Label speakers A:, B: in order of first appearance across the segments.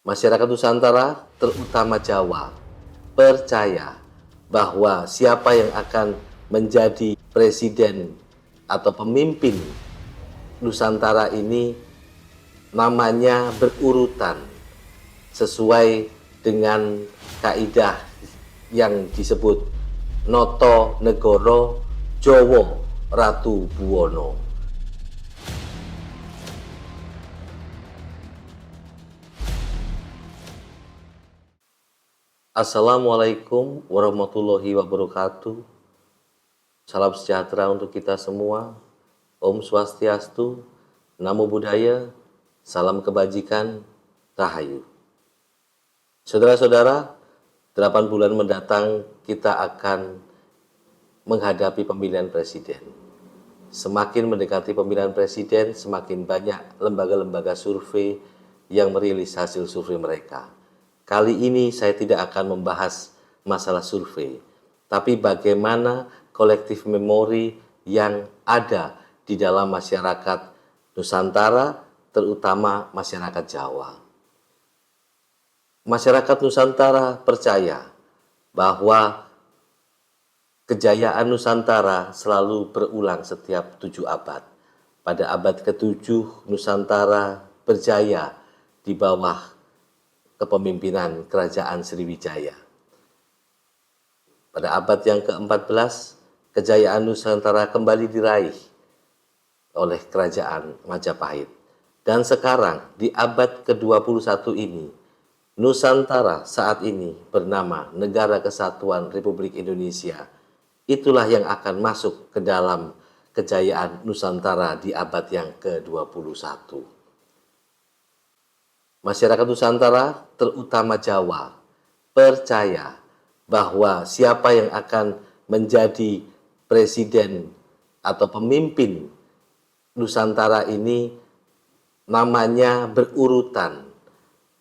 A: Masyarakat Nusantara, terutama Jawa, percaya bahwa siapa yang akan menjadi presiden atau pemimpin Nusantara ini namanya berurutan sesuai dengan kaidah yang disebut Noto Negoro Jowo Ratu Buwono. Assalamualaikum warahmatullahi wabarakatuh. Salam sejahtera untuk kita semua. Om Swastiastu, Namo Buddhaya, salam kebajikan, Rahayu. Saudara-saudara, 8 bulan mendatang kita akan menghadapi pemilihan presiden. Semakin mendekati pemilihan presiden, semakin banyak lembaga-lembaga survei yang merilis hasil survei mereka. Kali ini saya tidak akan membahas masalah survei, tapi bagaimana kolektif memori yang ada di dalam masyarakat Nusantara, terutama masyarakat Jawa. Masyarakat Nusantara percaya bahwa kejayaan Nusantara selalu berulang setiap 7 abad. Pada abad ke-7, Nusantara berjaya di bawah kepemimpinan Kerajaan Sriwijaya. Pada abad yang ke-14, kejayaan Nusantara kembali diraih oleh Kerajaan Majapahit. Dan sekarang di abad ke-21 ini, Nusantara saat ini bernama Negara Kesatuan Republik Indonesia. Itulah yang akan masuk ke dalam kejayaan Nusantara di abad yang ke-21. Masyarakat Nusantara, terutama Jawa, percaya bahwa siapa yang akan menjadi presiden atau pemimpin Nusantara ini namanya berurutan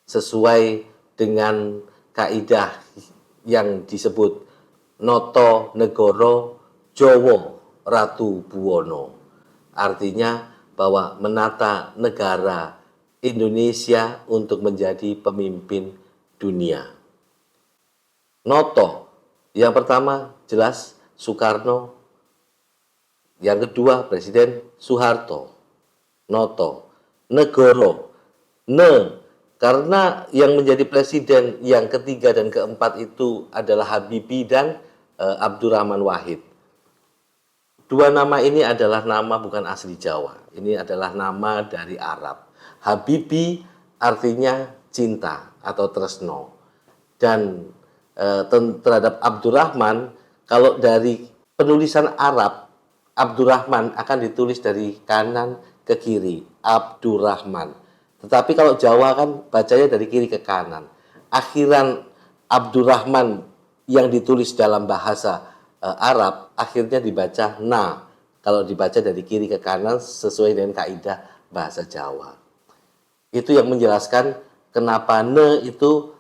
A: sesuai dengan kaidah yang disebut Noto Negoro Jowo Ratu Buwono. Artinya bahwa menata negara Indonesia untuk menjadi pemimpin dunia. Noto, yang pertama jelas Soekarno, yang kedua Presiden Soeharto. Noto, Negoro, karena yang menjadi presiden yang ketiga dan keempat itu adalah Habibie dan Abdurrahman Wahid. Dua nama ini adalah nama bukan asli Jawa. Ini adalah nama dari Arab. Habibie artinya cinta atau tresno. Dan terhadap Abdurrahman, kalau dari penulisan Arab, Abdurrahman akan ditulis dari kanan ke kiri, Abdurrahman. Tetapi kalau Jawa kan bacanya dari kiri ke kanan. Akhiran Abdurrahman yang ditulis dalam bahasa Arab akhirnya dibaca na. Kalau dibaca dari kiri ke kanan sesuai dengan kaidah bahasa Jawa. Itu yang menjelaskan kenapa ne itu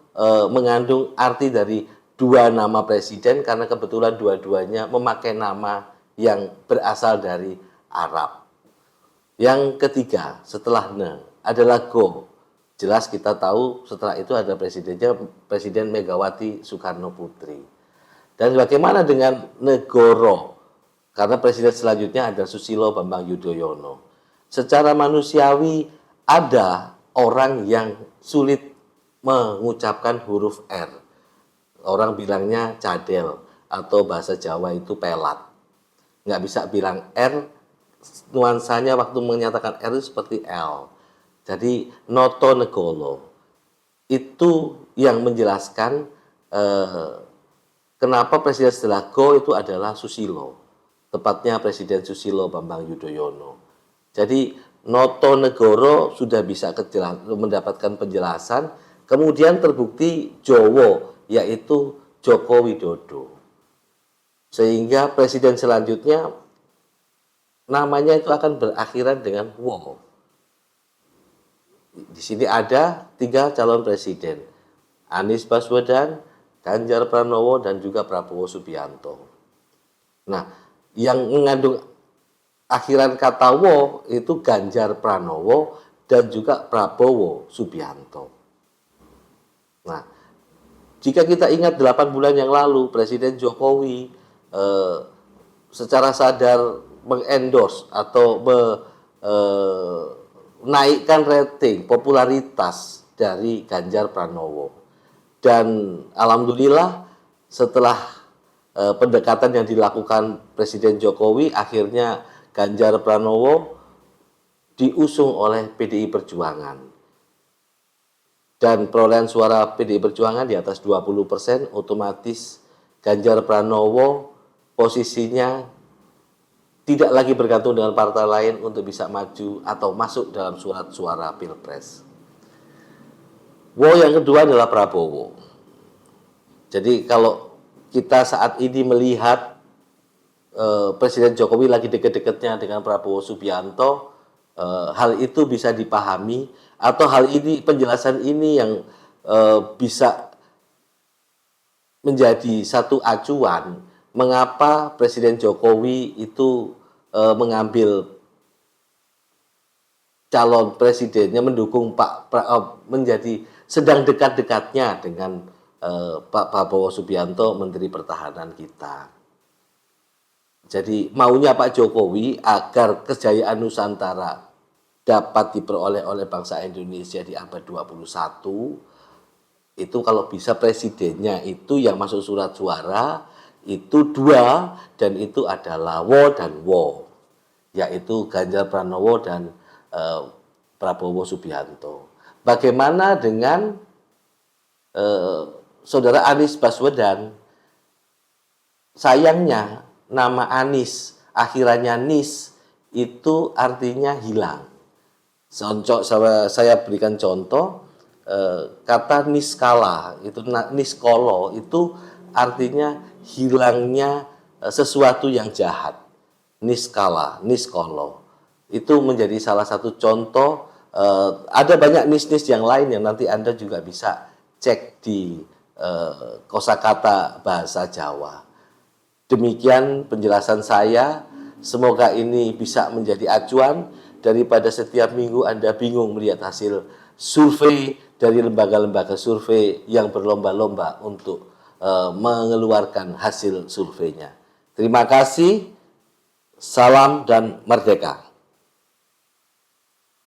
A: mengandung arti dari dua nama presiden, karena kebetulan dua-duanya memakai nama yang berasal dari Arab. Yang ketiga setelah ne adalah go. Jelas kita tahu setelah itu ada presidennya Presiden Megawati Soekarno Putri. Dan bagaimana dengan negoro? Karena presiden selanjutnya ada Susilo Bambang Yudhoyono. Secara manusiawi ada orang yang sulit mengucapkan huruf R. Orang bilangnya cadel atau bahasa Jawa itu pelat. Nggak bisa bilang R, nuansanya waktu menyatakan R itu seperti L. Jadi Noto Negoro itu yang menjelaskan kenapa presiden setelah Go itu adalah Susilo. Tepatnya Presiden Susilo Bambang Yudhoyono. Jadi Noto Negoro sudah bisa mendapatkan penjelasan, kemudian terbukti Jowo, yaitu Joko Widodo. Sehingga presiden selanjutnya namanya itu akan berakhiran dengan Wo. Di sini ada 3 calon presiden, Anies Baswedan, Ganjar Pranowo, dan juga Prabowo Subianto. Nah, yang mengandung akhiran kata wo itu Ganjar Pranowo dan juga Prabowo Subianto. Nah, jika kita ingat 8 bulan yang lalu, Presiden Jokowi secara sadar mengendorse atau menaikkan rating popularitas dari Ganjar Pranowo. Dan alhamdulillah setelah pendekatan yang dilakukan Presiden Jokowi, akhirnya Ganjar Pranowo diusung oleh PDI Perjuangan. Dan perolehan suara PDI Perjuangan di atas 20%, otomatis Ganjar Pranowo posisinya tidak lagi bergantung dengan partai lain untuk bisa maju atau masuk dalam surat suara Pilpres. Yang kedua adalah Prabowo. Jadi kalau kita saat ini melihat Presiden Jokowi lagi deket-deketnya dengan Prabowo Subianto, hal itu bisa dipahami, atau hal ini, penjelasan ini yang bisa menjadi satu acuan mengapa Presiden Jokowi itu mengambil calon presidennya, mendukung menjadi sedang dekat-dekatnya dengan Pak Prabowo Subianto, Menteri Pertahanan kita. Jadi maunya Pak Jokowi agar kejayaan Nusantara dapat diperoleh oleh bangsa Indonesia di abad 21, itu kalau bisa presidennya itu yang masuk surat suara itu 2, dan itu adalah dan yaitu Ganjar Pranowo dan Prabowo Subianto. Bagaimana dengan Saudara Anies Baswedan? Sayangnya nama Anies akhirannya Nis itu artinya hilang. Saya berikan contoh, kata niskala itu, niskolo itu artinya hilangnya sesuatu yang jahat. Niskala, niskolo itu menjadi salah satu contoh. Ada banyak nis-nis yang lain yang nanti Anda juga bisa cek di kosakata bahasa Jawa. Demikian penjelasan saya. Semoga ini bisa menjadi acuan daripada setiap minggu Anda bingung melihat hasil survei dari lembaga-lembaga survei yang berlomba-lomba untuk mengeluarkan hasil surveinya. Terima kasih. Salam dan merdeka.